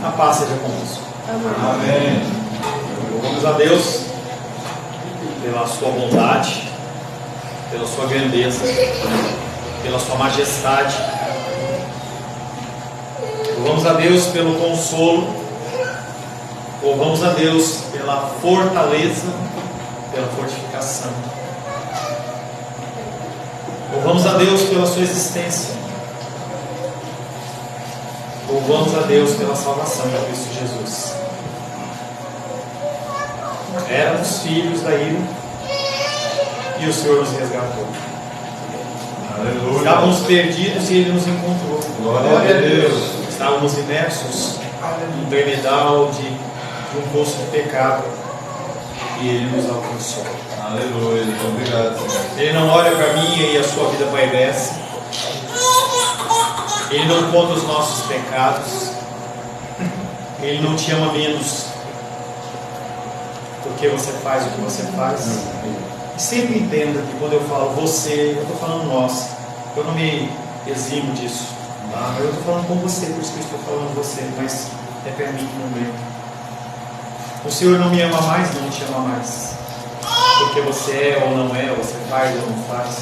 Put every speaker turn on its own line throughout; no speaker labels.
A paz seja convosco.
Amém.
Louvamos a Deus pela sua bondade, pela sua grandeza, pela sua majestade. Louvamos a Deus pelo consolo. Louvamos a Deus pela fortaleza, pela fortificação. Louvamos a Deus pela sua existência. Louvamos a Deus pela salvação de Cristo Jesus. Éramos filhos da ira e o Senhor nos resgatou.
Aleluia.
Estávamos perdidos e Ele nos encontrou.
Glória a Deus.
Estávamos imersos no tremedal de um poço de pecado e Ele nos alcançou.
Aleluia. Obrigado, Senhor.
Ele não olha para mim e a sua vida paivece. Ele não conta os nossos pecados. Ele não te ama menos porque você faz o que você faz. E sempre entenda que quando eu falo você, eu estou falando nós. Eu não me eximo disso, tá? Eu estou falando com você, por isso que eu estou falando você, mas é para mim também. O Senhor não me ama mais, não te ama mais. Porque você é ou não é, você faz ou não faz.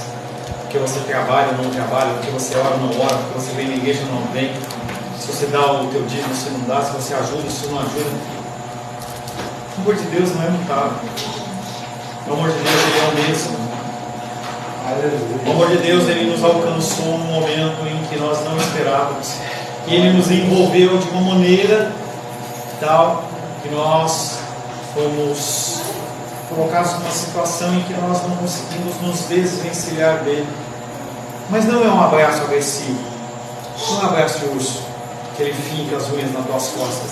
Porque você trabalha ou não trabalha, porque você ora ou não ora, porque você vem na igreja ou não vem. Se você dá o teu dízimo, se não dá, se você ajuda, se não ajuda. O amor de Deus não é mutável. O amor de Deus, Ele é o mesmo. O amor de Deus, Ele nos alcançou num momento em que nós não esperávamos. E Ele nos envolveu de uma maneira tal que nós fomos colocados numa situação em que nós não conseguimos nos desvencilhar dele. Mas não é um abraço agressivo, não é um abraço de urso, que ele finca as unhas nas tuas costas.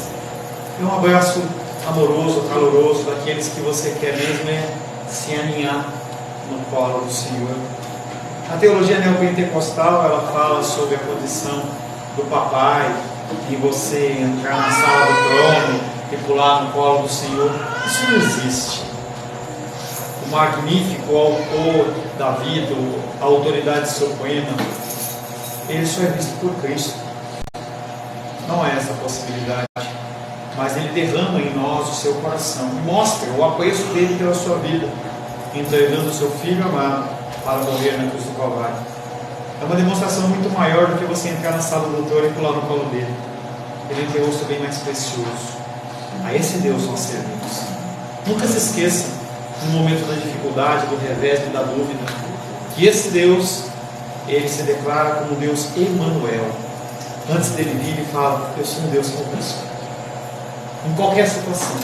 É um abraço amoroso, caloroso, daqueles que você quer mesmo é se aninhar no colo do Senhor. A teologia neopentecostal, ela fala sobre a condição do papai, e você entrar na sala do trono e pular no colo do Senhor. Isso não existe. O magnífico autor da vida, a autoridade suprema, ele só é visto por Cristo. Não é essa a possibilidade, mas ele derrama em nós o seu coração e mostra o apreço dele pela sua vida, entregando o seu Filho amado para morrer na cruz do Calvário. É uma demonstração muito maior do que você entrar na sala do doutor e pular no colo dele. Ele tem rosto bem mais precioso. A esse Deus nós servimos. Nunca se esqueça, no momento da dificuldade, do revés e da dúvida, que esse Deus, ele se declara como Deus Emmanuel. Antes dele vir, ele fala: eu sou um Deus conosco. Em qualquer situação,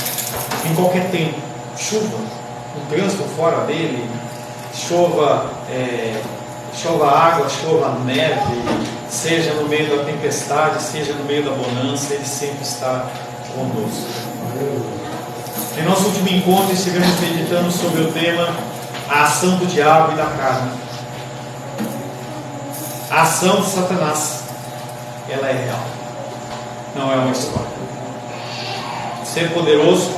em qualquer tempo, chuva, um trânsito fora dele, chova água, chova neve, seja no meio da tempestade, seja no meio da bonança, ele sempre está conosco. Em nosso último encontro estivemos meditando sobre o tema a ação do diabo e da carne. A ação de Satanás, ela é real, não é uma história. Ser poderoso,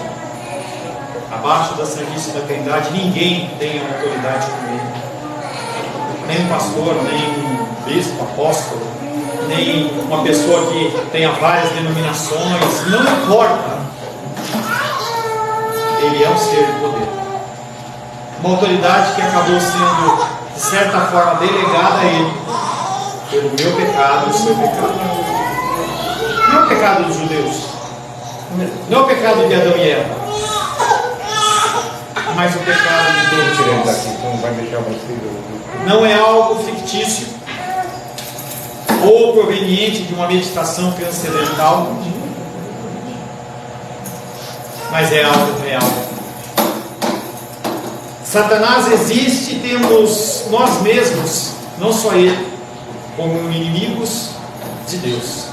abaixo da Santíssima Trindade, ninguém tem autoridade com ele. Nem um pastor, nem um bispo, apóstolo, nem uma pessoa que tenha várias denominações, não importa. Ele é um ser de poder. Uma autoridade que acabou sendo, de certa forma, delegada a ele, pelo meu pecado e o seu pecado. Não é o pecado dos judeus, não é o pecado de Adão e Eva, mas o pecado de todos nós. Não é algo fictício ou proveniente de uma meditação transcendental, mas é algo real. Satanás existe e temos nós mesmos, não só ele, como inimigos de Deus,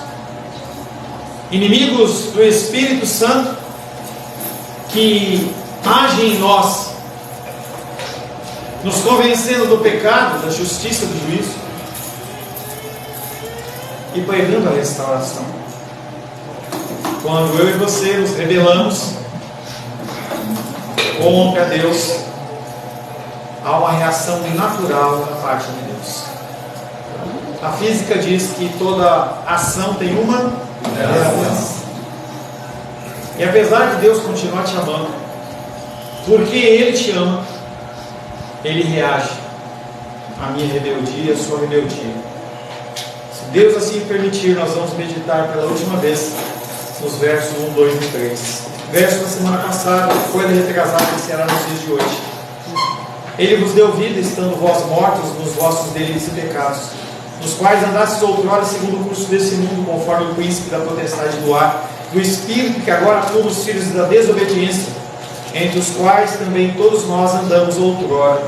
inimigos do Espírito Santo, que agem em nós, nos convencendo do pecado, da justiça, do juízo, e pregando a restauração. Quando eu e você nos rebelamos contra Deus, há uma reação natural da parte de Deus. A física diz que toda ação tem uma reação. E apesar de Deus continuar te amando, porque Ele te ama, Ele reage à minha rebeldia, à sua rebeldia. Se Deus assim permitir, nós vamos meditar pela última vez nos versos 1, 2 e 3. Verso da semana passada, foi da retrasada que será nos dias de hoje. Ele vos deu vida, estando vós mortos nos vossos delitos e pecados, nos quais andastes outrora segundo o curso desse mundo, conforme o príncipe da potestade do ar, do espírito que agora atua nos filhos da desobediência, entre os quais também todos nós andamos outrora,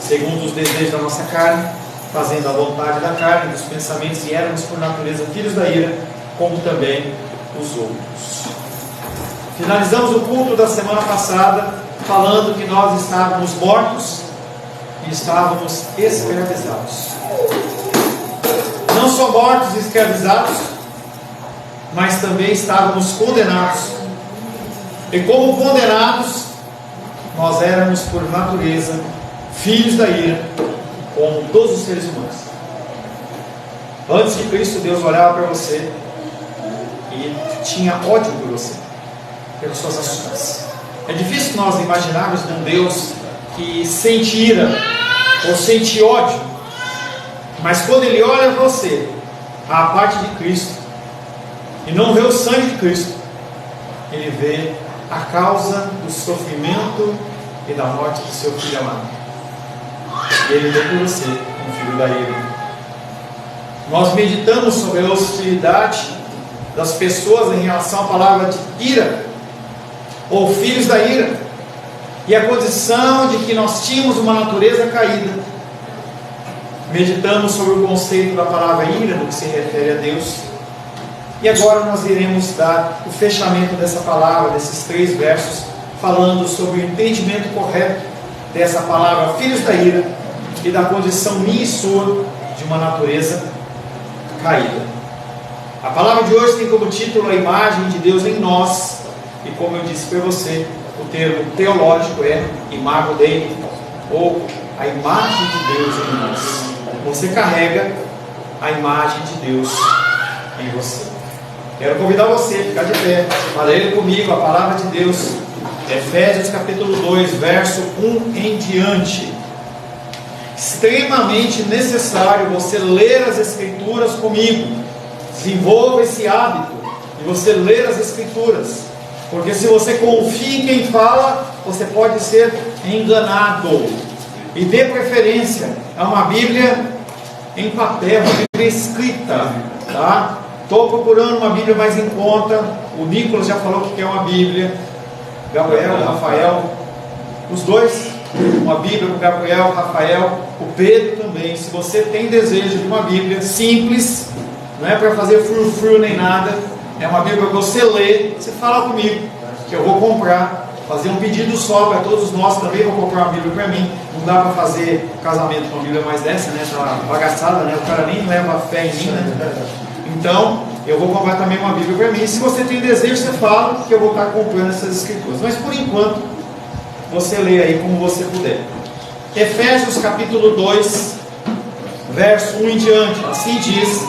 segundo os desejos da nossa carne, fazendo a vontade da carne, dos pensamentos, e éramos por natureza filhos da ira, como também os outros. Finalizamos o culto da semana passada falando que nós estávamos mortos e estávamos escravizados. Não só mortos e escravizados, mas também estávamos condenados. E como condenados, nós éramos por natureza filhos da ira, como todos os seres humanos. Antes de Cristo, Deus olhava para você e tinha ódio por você, pelas suas ações. É difícil nós imaginarmos um Deus que sente ira ou sente ódio, mas quando Ele olha você, a parte de Cristo, e não vê o sangue de Cristo, Ele vê a causa do sofrimento e da morte do seu filho amado. E Ele vê por você, um filho da ira. Nós meditamos sobre a hostilidade das pessoas em relação à palavra de ira, ou filhos da ira, e a condição de que nós tínhamos uma natureza caída. Meditamos sobre o conceito da palavra ira, no que se refere a Deus. E agora nós iremos dar o fechamento dessa palavra, desses 3 versos, falando sobre o entendimento correto dessa palavra, filhos da ira, e da condição minha e sua de uma natureza caída. A palavra de hoje tem como título a imagem de Deus em nós, e como eu disse para você, o termo teológico é imago Dei, ou a imagem de Deus em nós. Você carrega a imagem de Deus em você. Quero convidar você a ficar de pé, para ler comigo a palavra de Deus, Efésios capítulo 2, verso 1 em diante. Extremamente necessário você ler as Escrituras comigo. Desenvolva esse hábito de você ler as Escrituras, porque se você confia em quem fala, você pode ser enganado. E dê preferência a uma Bíblia em papel, uma Bíblia escrita, tá? Estou procurando uma Bíblia mais em conta. O Nicolas já falou que quer uma Bíblia. Gabriel, Rafael, os dois, uma Bíblia para o Gabriel, Rafael, o Pedro também. Se você tem desejo de uma Bíblia simples, não é para fazer frufru nem nada, é uma Bíblia para você ler, você fala comigo, que eu vou comprar, fazer um pedido só para todos nós. Também vou comprar uma Bíblia para mim. Não dá para fazer casamento com uma Bíblia mais dessa, né? Tá bagaçada, né? O cara nem leva fé em mim, né? Então, eu vou comprar também uma Bíblia para mim. Se você tem desejo, você fala que eu vou estar comprando essas Escrituras. Mas por enquanto, você lê aí como você puder. Efésios capítulo 2, verso 1 em diante. Assim diz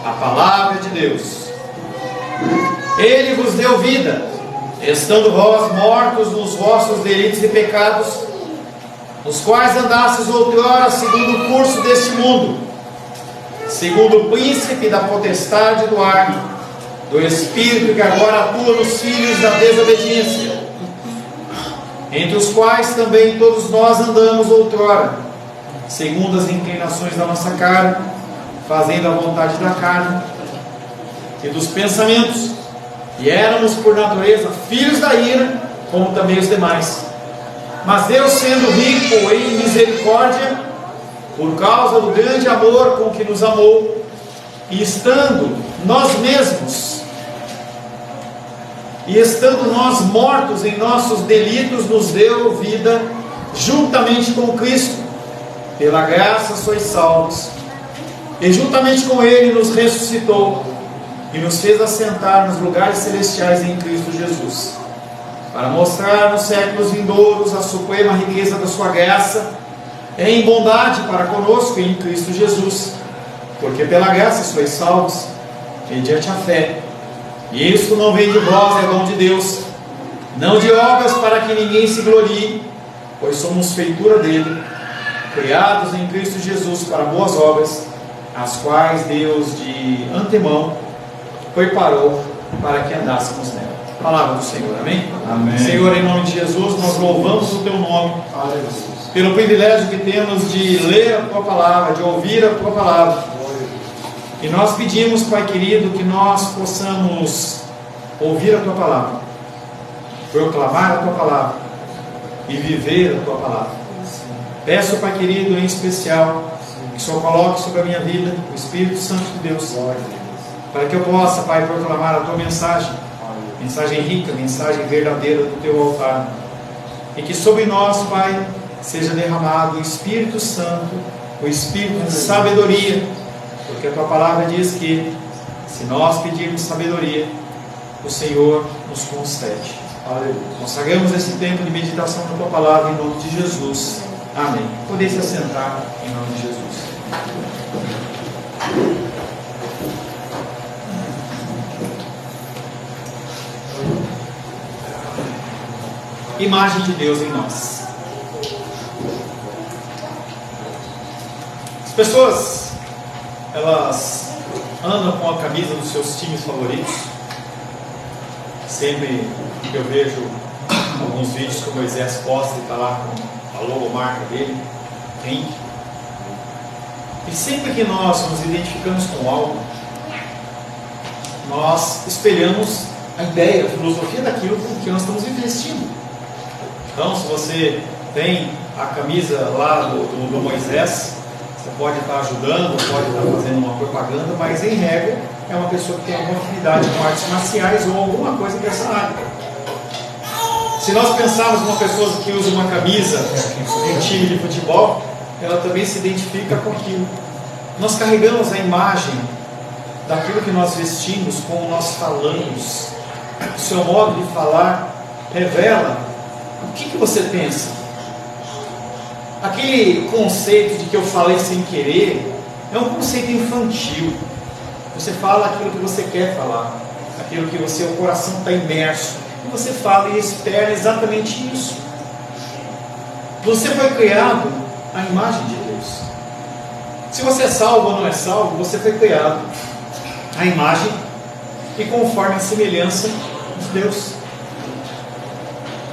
a palavra de Deus: Ele vos deu vida, estando vós mortos nos vossos delitos e pecados, nos quais andastes outrora segundo o curso deste mundo, segundo o príncipe da potestade do ar, do espírito que agora atua nos filhos da desobediência, entre os quais também todos nós andamos outrora, segundo as inclinações da nossa carne, fazendo a vontade da carne e dos pensamentos, e éramos por natureza filhos da ira, como também os demais. Mas Deus, sendo rico em misericórdia, por causa do grande amor com que nos amou, e estando nós mortos em nossos delitos, nos deu vida juntamente com Cristo. Pela graça sois salvos, e juntamente com Ele nos ressuscitou e nos fez assentar nos lugares celestiais em Cristo Jesus, para mostrar nos séculos vindouros a suprema riqueza da sua graça em bondade para conosco em Cristo Jesus. Porque pela graça sois salvos mediante a fé, e isso não vem de vós, é dom de Deus, não de obras para que ninguém se glorie, pois somos feitura dele, criados em Cristo Jesus para boas obras, as quais Deus de antemão preparou para que andássemos nela. Palavra do Senhor, amém?
Amém.
Senhor, em nome de Jesus, nós louvamos o Teu nome, pelo privilégio que temos de ler a Tua Palavra, de ouvir a Tua Palavra. E nós pedimos, Pai querido, que nós possamos ouvir a Tua Palavra, proclamar a Tua Palavra e viver a Tua Palavra. Peço, Pai querido, em especial, que o Senhor coloque sobre a minha vida o Espírito Santo de Deus, para que eu possa, Pai, proclamar a Tua mensagem, mensagem rica, mensagem verdadeira do Teu altar, e que sobre nós, Pai, seja derramado o Espírito Santo, o Espírito de sabedoria, porque a Tua Palavra diz que, se nós pedirmos sabedoria, o Senhor nos concede. Aleluia. Consagramos esse tempo de meditação na Tua Palavra, em nome de Jesus. Amém. Podeis se assentar, em nome de Jesus. Imagem de Deus em nós. As pessoas, elas andam com a camisa dos seus times favoritos. Sempre que eu vejo alguns vídeos que o Moisés posta e está lá com a logomarca dele, Rink. E sempre que nós nos identificamos com algo, nós espelhamos a ideia, a filosofia daquilo com que nós estamos investindo. Então, se você tem a camisa lá do Moisés, você pode estar ajudando, pode estar fazendo uma propaganda, mas em regra é uma pessoa que tem alguma afinidade com artes marciais ou alguma coisa dessa área. Se nós pensarmos uma pessoa que usa uma camisa de um time de futebol, ela também se identifica com aquilo. Nós carregamos a imagem daquilo que nós vestimos, como nós falamos. O seu modo de falar revela o que você pensa. Aquele conceito de que eu falei sem querer é um conceito infantil. Você fala aquilo que você quer falar, aquilo que o coração está imerso, e você fala e espera exatamente isso. Você foi criado à imagem de Deus. Se você é salvo ou não é salvo, você foi criado à imagem e conforme a semelhança de Deus.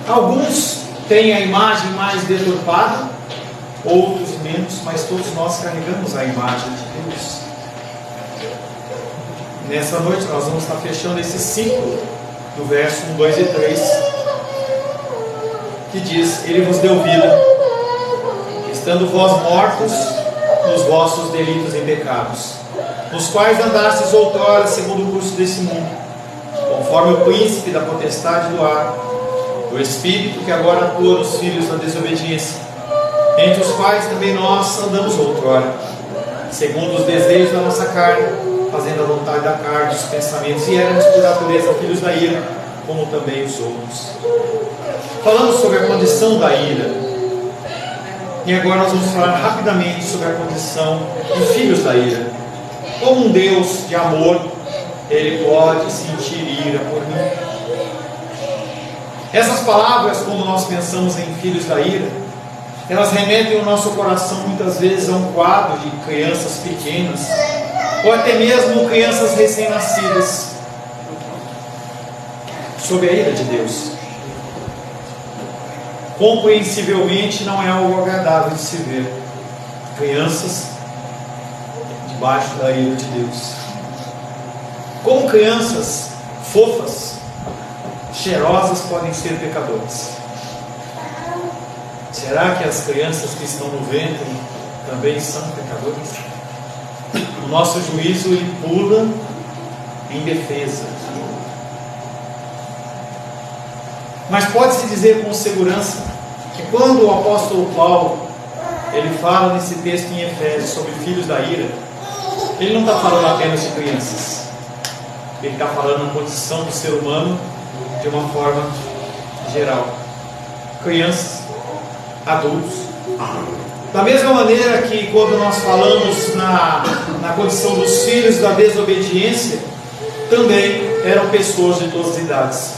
Alguns têm a imagem mais deturpada, outros menos, mas todos nós carregamos a imagem de Deus. Nessa noite nós vamos estar fechando esse ciclo do verso 1, 2 e 3, que diz: Ele vos deu vida, estando vós mortos nos vossos delitos e pecados, nos quais andastes outrora segundo o curso desse mundo, conforme o príncipe da potestade do ar, o Espírito que agora atua nos filhos da desobediência, entre os quais também nós andamos outrora, segundo os desejos da nossa carne, fazendo a vontade da carne, dos pensamentos, e éramos por natureza filhos da ira, como também os outros. Falamos sobre a condição da ira, e agora nós vamos falar rapidamente sobre a condição de filhos da ira. Como um Deus de amor, Ele pode sentir ira por mim. Essas palavras, quando nós pensamos em filhos da ira, elas remetem o nosso coração muitas vezes a um quadro de crianças pequenas, ou até mesmo crianças recém-nascidas, sob a ira de Deus. Compreensivelmente não é algo agradável de se ver crianças debaixo da ira de Deus. Como crianças fofas, cheirosas, podem ser pecadoras. Será que as crianças que estão no ventre também são pecadoras? O nosso juízo ele pula em defesa. Mas pode-se dizer com segurança que quando o apóstolo Paulo ele fala nesse texto em Efésios sobre filhos da ira, ele não está falando apenas de crianças. Ele está falando na condição do ser humano de uma forma geral. Crianças, adultos. Da mesma maneira que quando nós falamos na condição dos filhos da desobediência, também eram pessoas de todas as idades.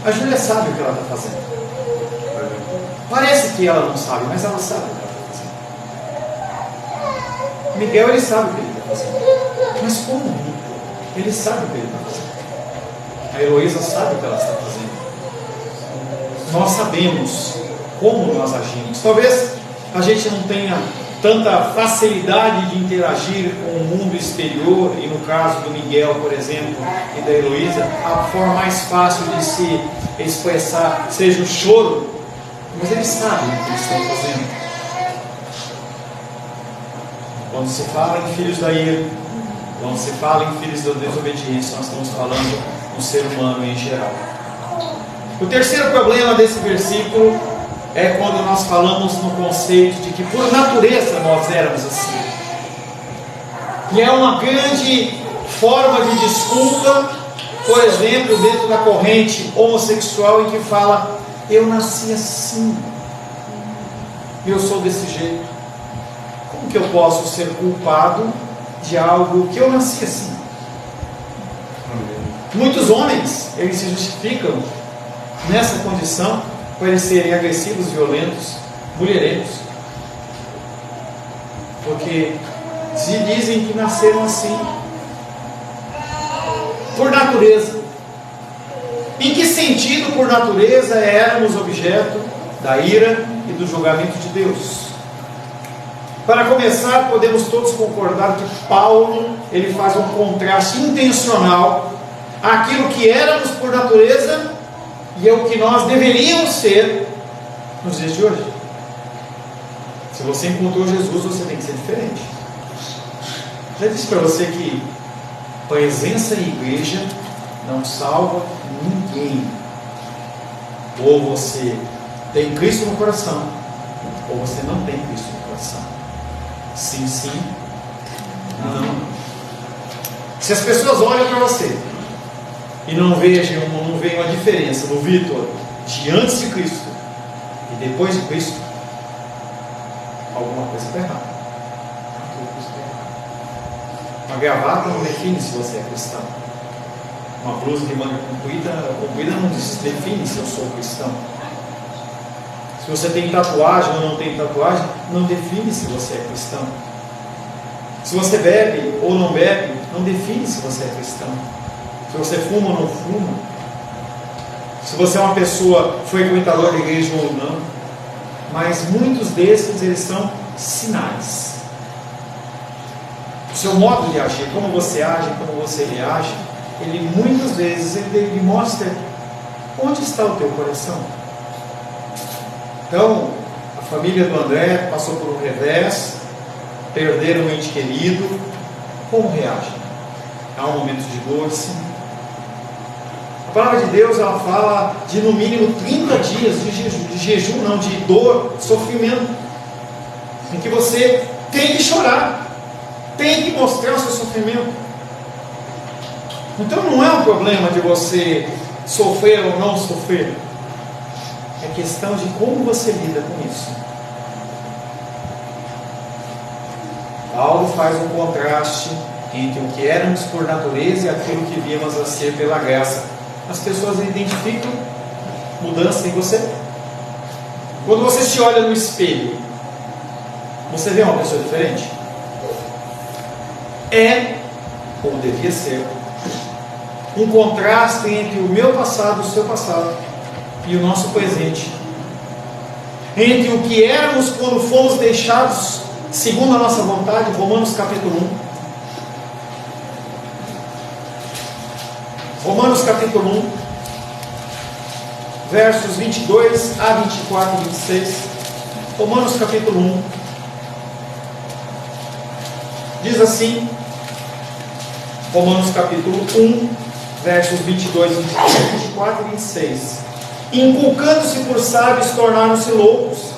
A Júlia sabe o que ela está fazendo. Parece que ela não sabe, mas ela sabe o que ela está fazendo. Miguel, ele sabe o que ele está fazendo. Mas como? Ele sabe o que ele está fazendo. A Heloísa sabe o que ela está fazendo. Nós sabemos como nós agimos. Talvez a gente não tenha tanta facilidade de interagir com o mundo exterior, e no caso do Miguel, por exemplo, e da Heloísa, a forma mais fácil de se expressar seja o choro, mas eles sabem o que eles estão fazendo. Quando se fala em filhos da ira, quando se fala em filhos da desobediência, nós estamos falando no ser humano em geral. O terceiro problema desse versículo é quando nós falamos no conceito de que por natureza nós éramos assim. E é uma grande forma de desculpa, por exemplo, dentro da corrente homossexual, em que fala: eu nasci assim, eu sou desse jeito. Como que eu posso ser culpado de algo que eu nasci assim? Muitos homens, eles se justificam nessa condição por eles serem agressivos, violentos, mulherentos, porque se dizem que nasceram assim, por natureza. Em que sentido, por natureza, éramos objeto da ira e do julgamento de Deus? Para começar, podemos todos concordar que Paulo, ele faz um contraste intencional àquilo que éramos por natureza e é o que nós deveríamos ser nos dias de hoje. Se você encontrou Jesus, você tem que ser diferente. Já disse para você que presença em igreja não salva ninguém. Ou você tem Cristo no coração, ou você não tem Cristo no coração. Sim, sim, não. Se as pessoas olham para você e não vejam a diferença do Vitor de antes de Cristo e depois de Cristo, alguma coisa está errada. Uma gravata não define se você é cristão. Uma blusa de manga comprida não define se eu sou cristão. Se você tem tatuagem ou não tem tatuagem, não define se você é cristão. Se você bebe ou não bebe, não define se você é cristão. Se você fuma ou não fuma, se você é uma pessoa frequentadora da igreja ou não. Mas muitos desses, eles são sinais. O seu modo de agir, como você age, como você reage, ele muitas vezes ele mostra onde está o teu coração. Então, a família do André passou por um revés, perderam um ente querido. Como reagem? Há um momento de dor, sim. A palavra de Deus, ela fala de no mínimo 30 dias de jejum, não, de dor, de sofrimento, em que você tem que chorar, tem que mostrar o seu sofrimento. Então não é um problema de você sofrer ou não sofrer, é questão de como você lida com isso. Paulo faz um contraste entre o que éramos por natureza e aquilo que víamos a ser pela graça. As pessoas identificam mudança em você. Quando você se olha no espelho, você vê uma pessoa diferente? É, ou devia ser, um contraste entre o meu passado, o seu passado e o nosso presente, entre o que éramos quando fomos deixados segundo a nossa vontade. Romanos capítulo 1. Romanos capítulo 1, versos 22 a 24 e 26. Romanos capítulo 1 diz assim, Romanos capítulo 1, versos 22, 24 e 26. Inculcando-se por sábios, tornaram-se loucos,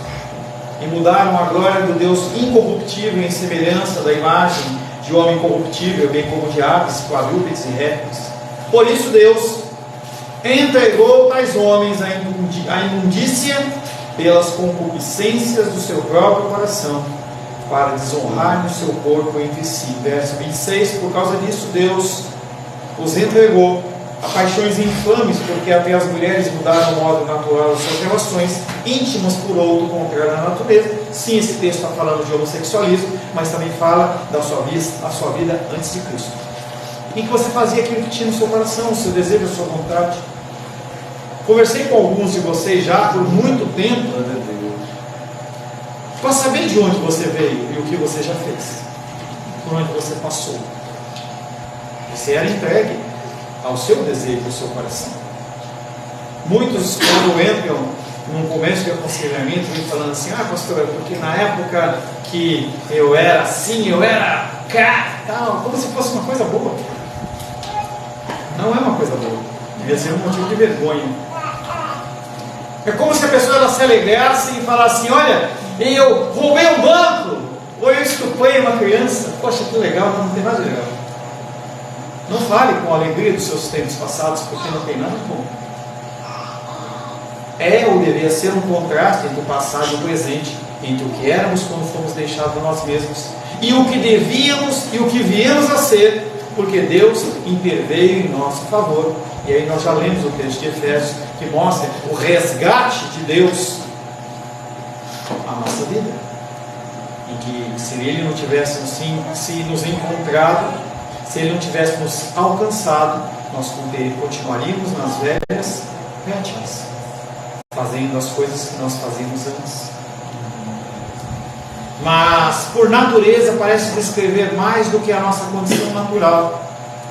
e mudaram a glória do Deus incorruptível em semelhança da imagem de homem corruptível, bem como de aves, quadrúpedes e répteis. Por isso Deus entregou tais homens à imundícia pelas concupiscências do seu próprio coração, para desonrar o seu corpo entre si. Verso 26, por causa disso Deus os entregou a paixões infames, porque até as mulheres mudaram o modo natural das suas relações íntimas por outro contrário à natureza. Sim, esse texto está falando de homossexualismo, mas também fala da sua vida antes de Cristo, em que você fazia aquilo que tinha no seu coração, o seu desejo, a sua vontade. Conversei com alguns de vocês já por muito tempo, para saber de onde você veio e o que você já fez, por onde você passou. Você era entregue ao seu desejo, ao seu coração. Muitos, quando entram num começo de aconselhamento, vem falando assim: ah, pastor, porque na época que eu era assim, eu era cá, tal, como se fosse uma coisa boa. Não é uma coisa boa, devia ser um motivo de vergonha. É como se a pessoa ela se alegrasse e falasse assim: olha, eu roubei um banco, ou eu estuprei uma criança. Poxa, que legal, não tem nada de legal. Não fale com a alegria dos seus tempos passados, porque não tem nada bom. É ou deveria ser um contraste entre o passado e o presente, entre o que éramos quando fomos deixados a nós mesmos, e o que devíamos e o que viemos a ser, porque Deus interveio em nosso favor. E aí nós já lemos o texto de Efésios, que mostra o resgate de Deus à nossa vida, em que se Ele não tivesse se nos encontrado, se Ele não tivesse nos alcançado, nós continuaríamos nas velhas práticas, fazendo as coisas que nós fazíamos antes. Mas por natureza parece descrever mais do que a nossa condição natural,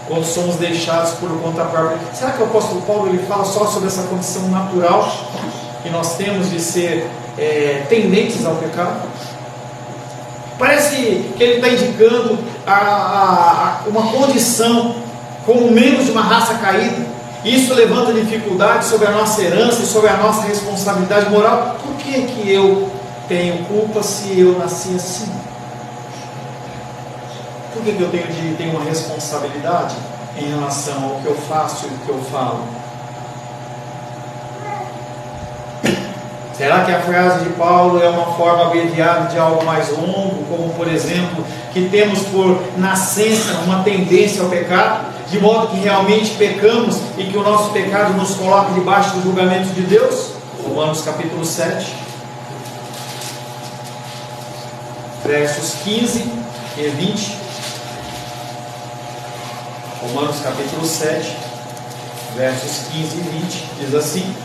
quando somos deixados por conta própria. Será que o apóstolo Paulo ele fala só sobre essa condição natural que nós temos de ser tendentes ao pecado? Parece que ele está indicando uma condição como membros de uma raça caída. Isso levanta dificuldades sobre a nossa herança e sobre a nossa responsabilidade moral. Por que eu tenho culpa se eu nasci assim? Por que eu tenho uma responsabilidade em relação ao que eu faço e o que eu falo? Será que a frase de Paulo é uma forma abreviada de algo mais longo, como por exemplo, que temos por nascença uma tendência ao pecado, de modo que realmente pecamos e que o nosso pecado nos coloca debaixo do julgamento de Deus? Romanos capítulo 7, versos 15 e 20. Romanos capítulo 7, versos 15 e 20, diz assim: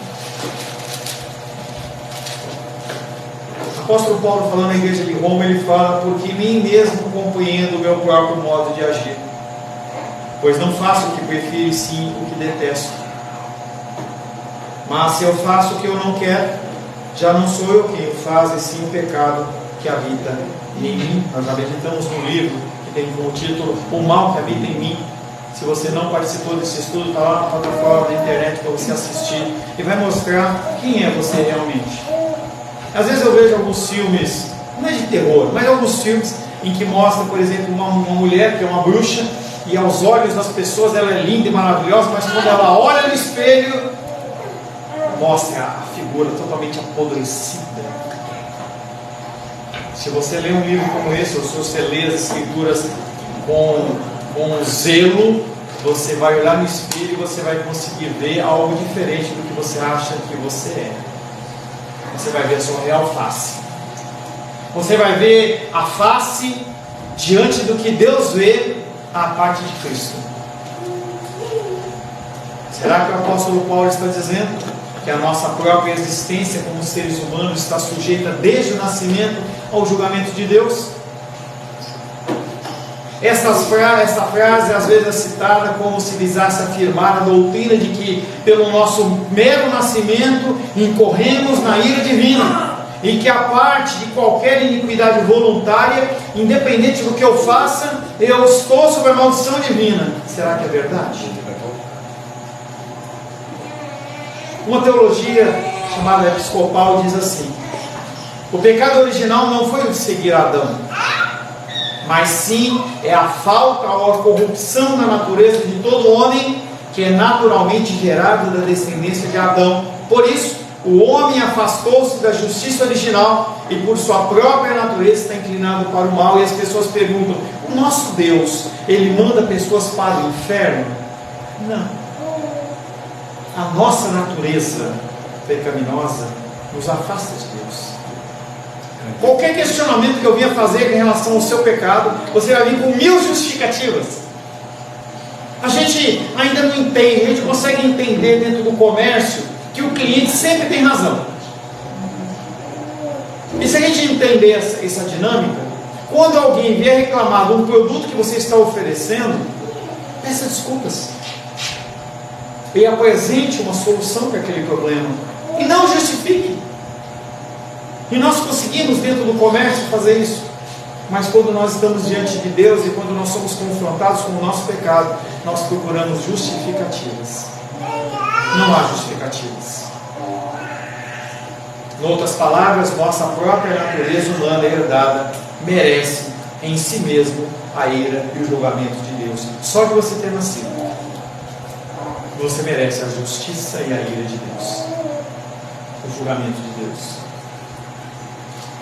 o apóstolo Paulo, falando na igreja de Roma, ele fala: porque mim mesmo compreendo o meu próprio modo de agir, pois não faço o que prefiro, sim o que detesto. Mas se eu faço o que eu não quero, já não sou eu quem o faz, e sim o pecado que habita em mim. Nós já meditamos num livro que tem como título O Mal que Habita em Mim. Se você não participou desse estudo, está lá na plataforma da internet para você assistir, e vai mostrar quem é você realmente. Às vezes eu vejo alguns filmes, não é de terror, mas alguns filmes em que mostra, por exemplo, uma mulher que é uma bruxa, e aos olhos das pessoas ela é linda e maravilhosa, mas quando ela olha no espelho, mostra a figura totalmente apodrecida. Se você lê um livro como esse, ou se você lê as escrituras com zelo, você vai olhar no espelho e você vai conseguir ver algo diferente do que você acha que você é. Você vai ver a sua real face. Você vai ver a face diante do que Deus vê a parte de Cristo. Será que o apóstolo Paulo está dizendo que a nossa própria existência como seres humanos está sujeita desde o nascimento ao julgamento de Deus? Essa frase às vezes é citada como se visasse afirmar a doutrina de que pelo nosso mero nascimento incorremos na ira divina, e que a parte de qualquer iniquidade voluntária, independente do que eu faça, eu estou sob a maldição divina. Será que é verdade? Uma teologia chamada episcopal diz assim: o pecado original não foi o de seguir Adão, mas sim é a falta ou a corrupção na natureza de todo homem, que é naturalmente gerado da descendência de Adão. Por isso, o homem afastou-se da justiça original e por sua própria natureza está inclinado para o mal. E as pessoas perguntam: o nosso Deus, Ele manda pessoas para o inferno? Não. a nossa natureza pecaminosa nos afasta de Deus. Qualquer questionamento que eu vinha fazer em relação ao seu pecado, você vai vir com 1000 justificativas. A gente ainda não entende, a gente consegue entender dentro do comércio que o cliente sempre tem razão. E se a gente entender essa dinâmica, quando alguém vier reclamar de um produto que você está oferecendo, peça desculpas e apresente uma solução para aquele problema, e não justifique. E nós conseguimos dentro do comércio fazer isso, mas quando nós estamos diante de Deus e quando nós somos confrontados com o nosso pecado, nós procuramos justificativas. Não há justificativas. Em outras palavras, nossa própria natureza humana herdada merece em si mesmo a ira e o julgamento de Deus. Só que você ter nascido, você merece a justiça e a ira de Deus, o julgamento de Deus.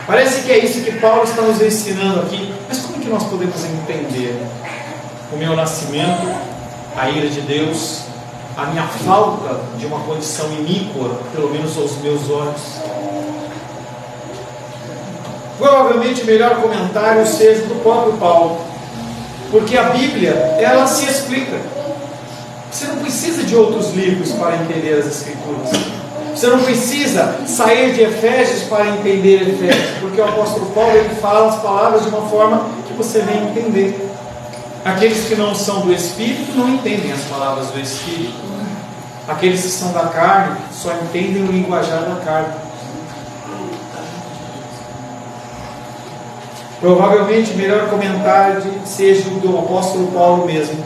Parece que é isso que Paulo está nos ensinando aqui, mas como que nós podemos entender o meu nascimento, a ira de Deus, a minha falta de uma condição iníqua, pelo menos aos meus olhos? Provavelmente o melhor comentário seja do próprio Paulo, porque a Bíblia, ela se explica. Você não precisa de outros livros para entender as Escrituras. Você não precisa sair de Efésios para entender Efésios, porque o apóstolo Paulo, ele fala as palavras de uma forma que você vem entender. Aqueles que não são do Espírito não entendem as palavras do Espírito. Aqueles que são da carne só entendem o linguajar da carne. Provavelmente o melhor comentário seja o do apóstolo Paulo mesmo,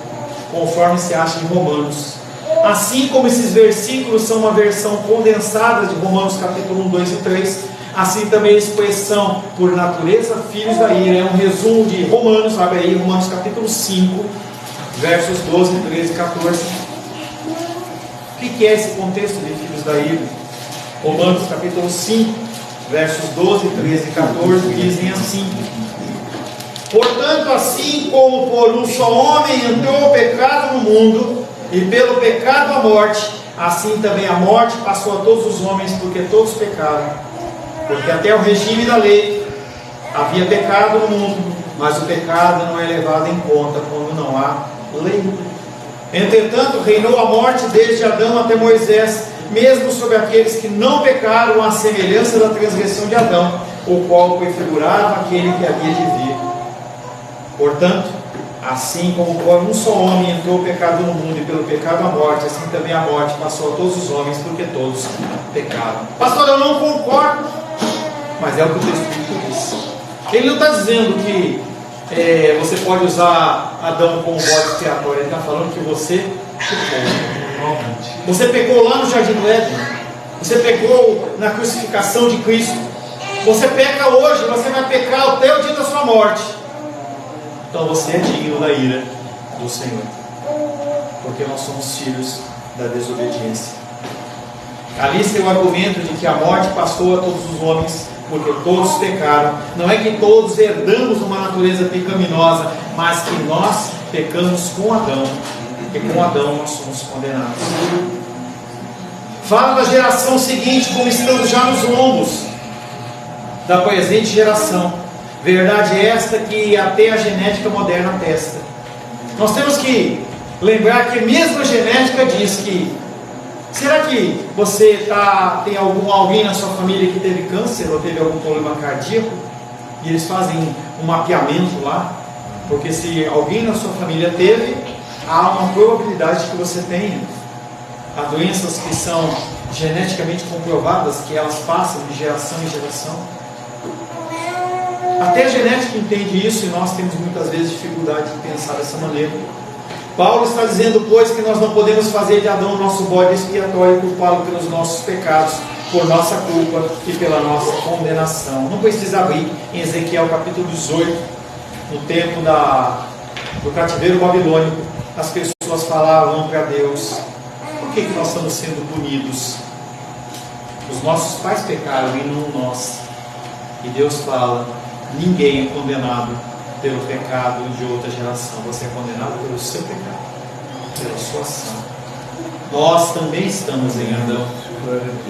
conforme se acha em Romanos. Assim como esses versículos são uma versão condensada de Romanos capítulo 1, 2 e 3, assim também a expressão por natureza, filhos da ira, é um resumo de Romanos, abre aí, Romanos capítulo 5, versos 12, 13 e 14. O que é esse contexto de filhos da ira? Romanos capítulo 5, versos 12, 13 e 14 dizem assim: portanto, assim como por um só homem entrou o pecado no mundo, e pelo pecado a morte, assim também a morte passou a todos os homens, porque todos pecaram. Porque até o regime da lei havia pecado no mundo, mas o pecado não é levado em conta quando não há lei. Entretanto, reinou a morte desde Adão até Moisés, mesmo sobre aqueles que não pecaram, à semelhança da transgressão de Adão, o qual prefigurava aquele que havia de vir. Portanto, assim como por um só homem entrou o pecado no mundo, e pelo pecado a morte, assim também a morte passou a todos os homens, porque todos pecaram. Pastor, eu não concordo, mas é o que o texto bíblico diz. Ele não está dizendo que você pode usar Adão como bode expiatório. Ele está falando que você pecou. Você pecou lá no Jardim do Éden. Você pecou na crucificação de Cristo. Você peca hoje, você vai pecar até o dia da sua morte. Então você é digno da ira do Senhor, porque nós somos filhos da desobediência. Ali está o argumento de que a morte passou a todos os homens, porque todos pecaram. Não é que todos herdamos uma natureza pecaminosa, mas que nós pecamos com Adão, e com Adão nós somos condenados. Fala da geração seguinte, como estamos já nos lombos da presente geração. Verdade esta que até a genética moderna atesta. Nós temos que lembrar que mesmo a genética diz que, será que você tem alguém na sua família que teve câncer ou teve algum problema cardíaco? E eles fazem um mapeamento lá, porque se alguém na sua família teve, há uma probabilidade de que você tenha. Há doenças que são geneticamente comprovadas, que elas passam de geração em geração. Até a genética entende isso, e nós temos muitas vezes dificuldade de pensar dessa maneira. Paulo está dizendo, pois, que nós não podemos fazer de Adão o nosso bode expiatório, culpá-lo pelos nossos pecados, por nossa culpa e pela nossa condenação. Não precisa abrir em Ezequiel capítulo 18, no tempo do cativeiro babilônico, as pessoas falavam para Deus: por que nós estamos sendo punidos? Os nossos pais pecaram e não nós. E Deus fala: ninguém é condenado pelo pecado de outra geração. Você é condenado pelo seu pecado, pela sua ação. nós também estamos em Adão.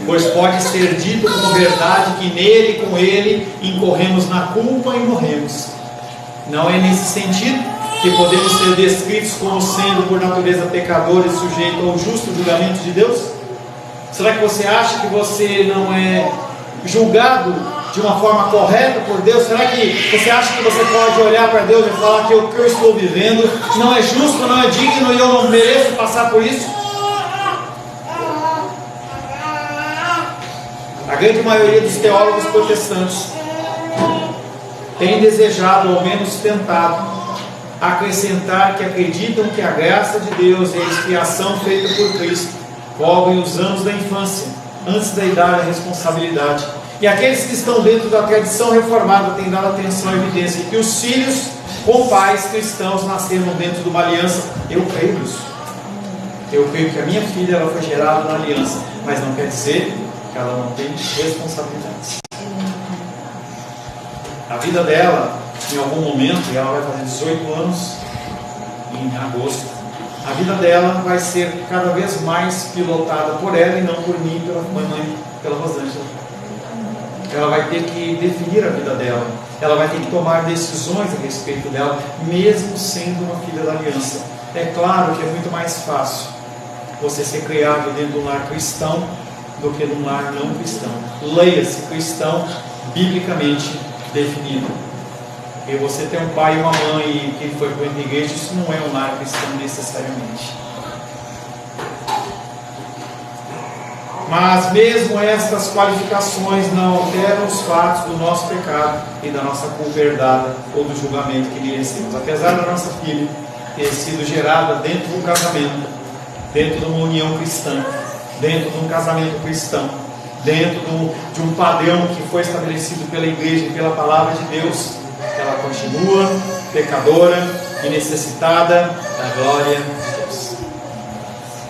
Pois pode ser dito como verdade que nele e com ele incorremos na culpa e morremos. Não é nesse sentido que podemos ser descritos como sendo por natureza pecadores e sujeitos ao justo julgamento de Deus? Será que você acha que você não é julgado de uma forma correta por Deus? Será que você acha que você pode olhar para Deus e falar que o que eu estou vivendo não é justo, não é digno e eu não mereço passar por isso? A grande maioria dos teólogos protestantes tem desejado, ou menos tentado, acrescentar que acreditam que a graça de Deus e a expiação feita por Cristo cobrem os anos da infância, antes da idade da responsabilidade. E aqueles que estão dentro da tradição reformada têm dado atenção à evidência que os filhos com pais cristãos nasceram dentro de uma aliança. Eu creio nisso. Eu creio que a minha filha ela foi gerada na aliança, mas não quer dizer que ela não tem responsabilidades. A vida dela, em algum momento, e ela vai fazer 18 anos em agosto, a vida dela vai ser cada vez mais pilotada por ela e não por mim, pela mamãe, pela Rosângela. Ela vai ter que definir a vida dela, ela vai ter que tomar decisões a respeito dela, mesmo sendo uma filha da aliança. É claro que é muito mais fácil você ser criado dentro de um lar cristão do que num lar não cristão. Leia-se cristão biblicamente definido. E você ter um pai e uma mãe que foi para a igreja, isso não é um lar cristão necessariamente. Mas mesmo estas qualificações não alteram os fatos do nosso pecado e da nossa culpa herdada ou do julgamento que merecemos. Apesar da nossa filha ter sido gerada dentro de um casamento, dentro de uma união cristã, dentro de um casamento cristão, dentro de um padrão que foi estabelecido pela igreja e pela palavra de Deus, ela continua pecadora e necessitada da glória de Deus.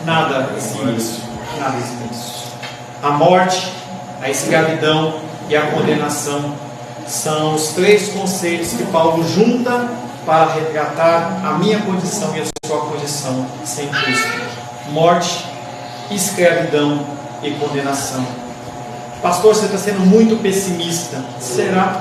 Nada exime isso. Nada exime isso. A morte, a escravidão e a condenação são os três conceitos que Paulo junta para retratar a minha condição e a sua condição sem Cristo. Morte, escravidão e condenação. Pastor, você está sendo muito pessimista. Será?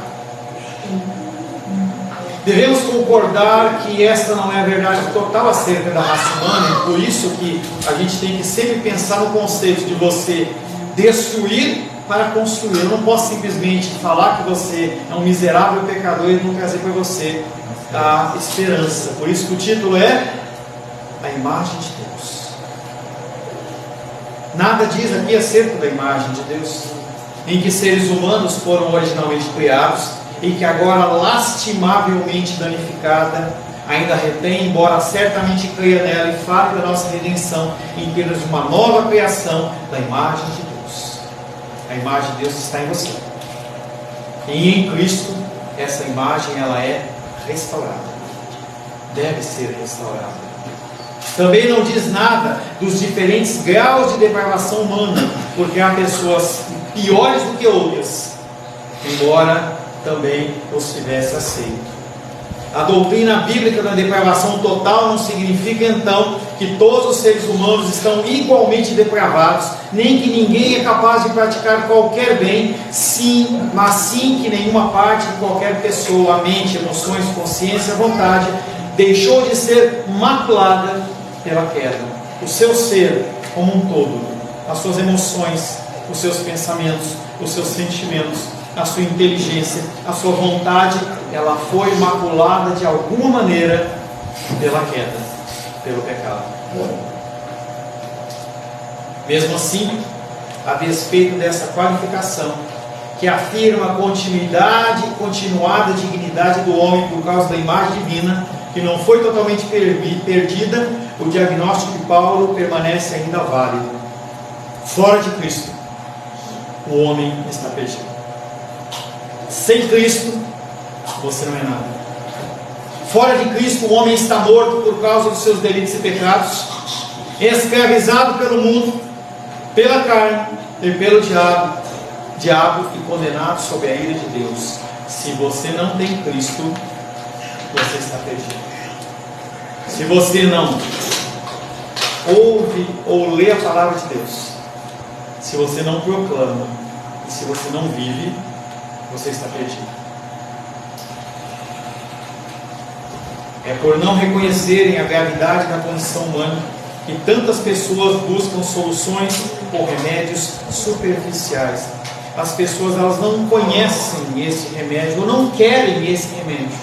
Devemos concordar que esta não é a verdade total acerca da raça humana, e por isso que a gente tem que sempre pensar no conceito de você destruir para construir. Eu não posso simplesmente falar que você é um miserável pecador e não trazer para você a esperança. Por isso que o título é A Imagem de Deus. Nada diz aqui acerca da imagem de Deus, em que seres humanos foram originalmente criados e que agora lastimavelmente danificada ainda retém, embora certamente creia nela e fale da nossa redenção em termos de uma nova criação da imagem de Deus. A imagem de Deus está em você. E em Cristo, essa imagem ela é restaurada. Deve ser restaurada. Também não diz nada dos diferentes graus de depravação humana, porque há pessoas piores do que outras, embora também os tivesse aceito. A doutrina bíblica da depravação total não significa então que todos os seres humanos estão igualmente depravados, nem que ninguém é capaz de praticar qualquer bem, sim, mas sim que nenhuma parte de qualquer pessoa, a mente, emoções, consciência, vontade, deixou de ser maculada pela queda. O seu ser como um todo, as suas emoções, os seus pensamentos, os seus sentimentos, a sua inteligência, a sua vontade, ela foi maculada de alguma maneira pela queda, pelo pecado. Mesmo assim, a despeito dessa qualificação, que afirma a continuada dignidade do homem por causa da imagem divina, que não foi totalmente perdida, o diagnóstico de Paulo permanece ainda válido. Fora de Cristo, o homem está perdido. Sem Cristo, você não é nada. Fora de Cristo, o homem está morto por causa dos seus delitos e pecados, escravizado pelo mundo, pela carne e pelo diabo e condenado sob a ira de Deus. Se você não tem Cristo, você está perdido. Se você não ouve ou lê a palavra de Deus, se você não proclama e se você não vive, você está perdido. É por não reconhecerem a gravidade da condição humana que tantas pessoas buscam soluções ou remédios superficiais. As pessoas, elas não conhecem esse remédio ou não querem esse remédio,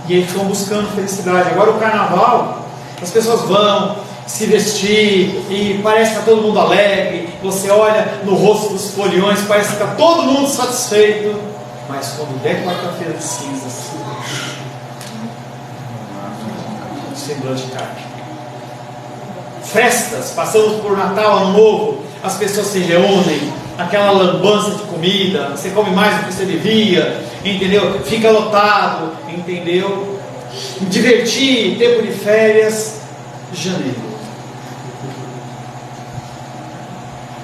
e aí ficam buscando felicidade. Agora o carnaval, as pessoas vão se vestir e parece que está todo mundo alegre. Você olha no rosto dos foliões, parece que está todo mundo satisfeito, mas quando der quarta-feira de cinzas, o semblante cai. Festas, passamos por Natal, Ano Novo, as pessoas se reúnem, aquela lambança de comida, você come mais do que você devia, entendeu? Fica lotado, entendeu? Divertir, tempo de férias, janeiro.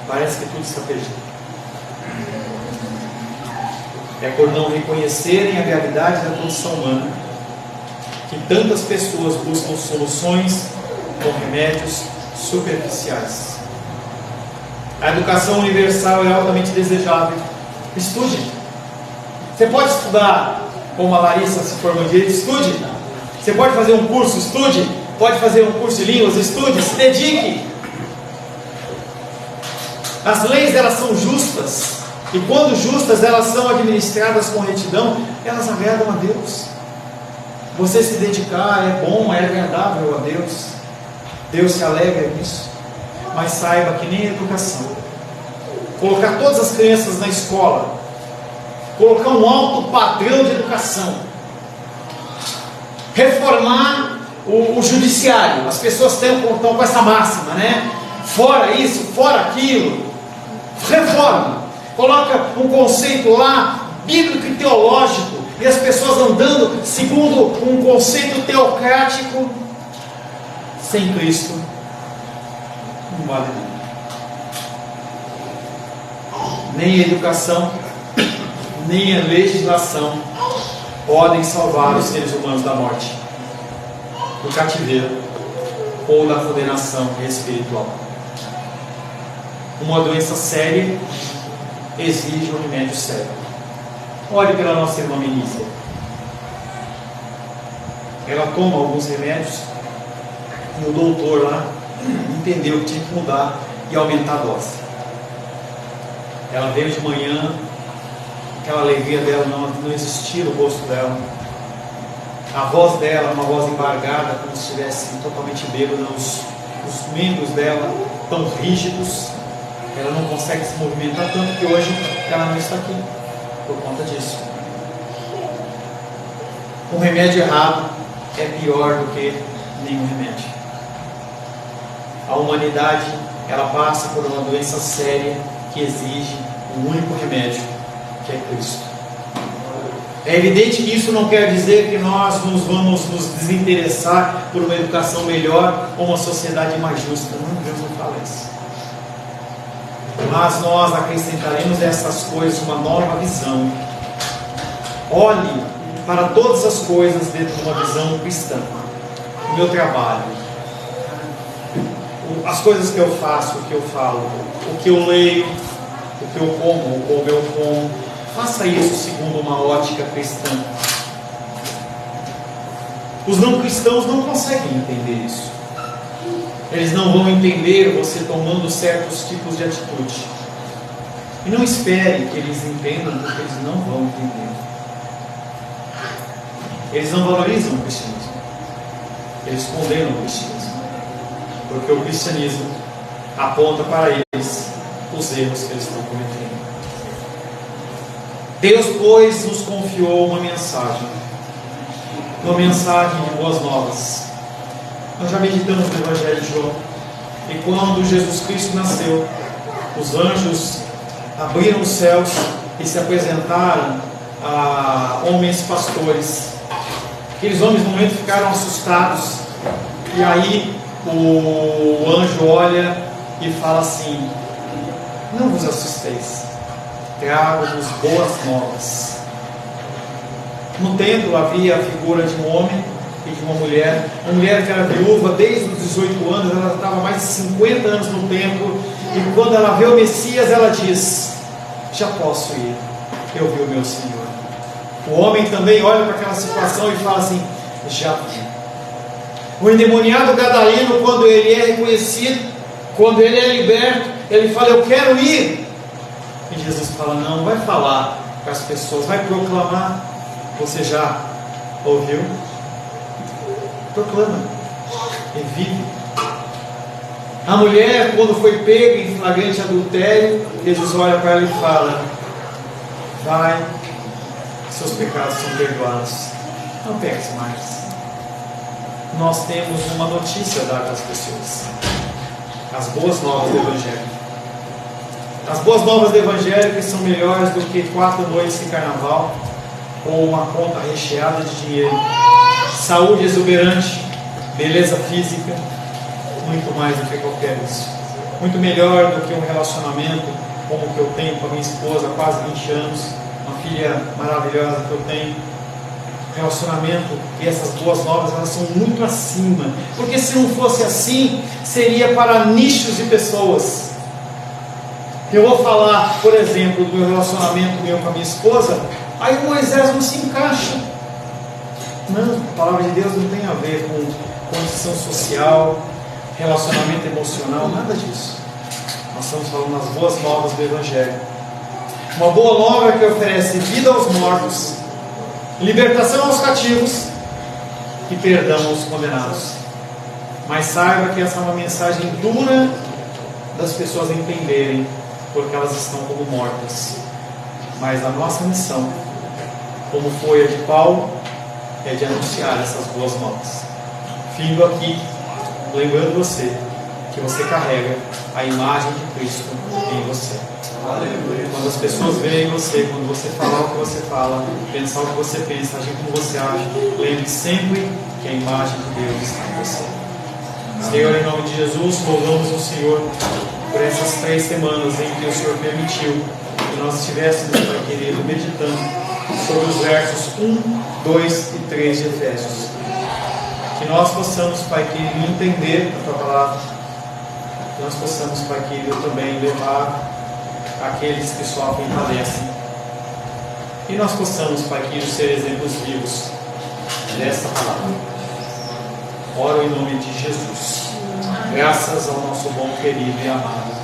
Parece que tudo está perdido. É por não reconhecerem a gravidade da condição humana que tantas pessoas buscam soluções com remédios superficiais. A educação universal é altamente desejável. Estude. Você pode estudar como a Larissa se formou em direito, estude. Você pode fazer um curso, estude. Pode fazer um curso de línguas, estude, se dedique. As leis, elas são justas, e quando justas, elas são administradas com retidão, elas agradam a Deus. Você se dedicar é bom, é agradável a Deus. Deus se alegra nisso. Mas saiba que nem a educação, colocar todas as crianças na escola, colocar um alto padrão de educação, reformar o judiciário, as pessoas estão com essa máxima, né? Fora isso, fora aquilo, reforma, coloca um conceito lá, bíblico e teológico, e as pessoas andando segundo um conceito teocrático, sem Cristo, não vale nada. Nem a educação, nem a legislação podem salvar os seres humanos da morte, do cativeiro ou da condenação espiritual. Uma doença séria exige um remédio sério. Olhe pela nossa irmã Menícia. Ela toma alguns remédios e o doutor lá entendeu que tinha que mudar e aumentar a dose. Ela veio de manhã, aquela alegria dela não existia no rosto dela. A voz dela, uma voz embargada, como se estivesse totalmente bêbada, os membros dela tão rígidos, ela não consegue se movimentar tanto que hoje ela não está aqui, por conta disso. Um remédio errado é pior do que nenhum remédio. A humanidade, ela passa por uma doença séria que exige um único remédio, que é Cristo. É evidente que isso não quer dizer que nós nos vamos nos desinteressar por uma educação melhor ou uma sociedade mais justa. Não, Deus não fala isso. Mas nós acrescentaremos essas coisas uma nova visão. Olhe para todas as coisas dentro de uma visão cristã. O meu trabalho, as coisas que eu faço, o que eu falo, o que eu leio, o que eu como, ou como eu como, faça isso segundo uma ótica cristã. Os não cristãos não conseguem entender isso. Eles não vão entender você tomando certos tipos de atitude. E não espere que eles entendam, porque eles não vão entender. Eles não valorizam o cristianismo. Eles condenam o cristianismo. Porque o cristianismo aponta para eles os erros que eles estão cometendo. Deus, pois, nos confiou uma mensagem de boas novas. Nós já meditamos no Evangelho de João, e quando Jesus Cristo nasceu, os anjos abriram os céus e se apresentaram a homens pastores. Aqueles homens no momento ficaram assustados, e aí o anjo olha e fala assim: não vos assusteis, trago-vos boas novas. No templo havia a figura de um homem e de uma mulher que era viúva desde os 18 anos, ela estava mais de 50 anos no templo, e quando ela vê o Messias, ela diz: já posso ir, eu vi o meu Senhor. O homem também olha para aquela situação e fala assim: já vi. O endemoniado gadareno, quando ele é reconhecido, quando ele é liberto, ele fala: eu quero ir. E Jesus fala: não vai falar com as pessoas, vai proclamar. Você já ouviu? Proclama e vive. A mulher, quando foi pega em flagrante adultério, Jesus olha para ela e fala: vai, seus pecados são perdoados, não peques mais. Nós temos uma notícia a dar às pessoas: as boas novas do Evangelho. As boas novas do Evangelho que são melhores do que 4 noites de carnaval ou uma conta recheada de dinheiro, saúde exuberante, beleza física, muito mais do que qualquer isso. Muito melhor do que um relacionamento como o que eu tenho com a minha esposa há quase 20 anos, uma filha maravilhosa que eu tenho. Relacionamento e essas boas novas, elas são muito acima, porque se não fosse assim, seria para nichos de pessoas. Eu vou falar, por exemplo, do meu relacionamento meu com a minha esposa, aí o Moisés não se encaixa. Não, a palavra de Deus não tem a ver com condição social, relacionamento emocional, nada disso. Nós estamos falando das boas novas do Evangelho. Uma boa nova que oferece vida aos mortos, libertação aos cativos e perdão aos condenados. Mas saiba que essa é uma mensagem dura das pessoas entenderem, porque elas estão como mortas. Mas a nossa missão, como foi a de Paulo, é de anunciar essas boas novas. Findo aqui, lembrando você que você carrega a imagem de Cristo em você. Aleluia. Quando as pessoas veem você, quando você falar o que você fala, pensar o que você pensa, agir como você age, lembre sempre que a imagem de Deus está em você. Senhor, em nome de Jesus, louvamos o Senhor por essas 3 semanas em que o Senhor permitiu que nós estivéssemos, Pai querido, meditando sobre os versos 1, 2 e 3 de Efésios. Que nós possamos, Pai querido, entender a Tua palavra. Que nós possamos, Pai querido, também levar aqueles que sofrem e padecem. E nós possamos, Pai querido, ser exemplos vivos desta palavra. Oro em nome de Jesus. Graças ao nosso bom, querido e amado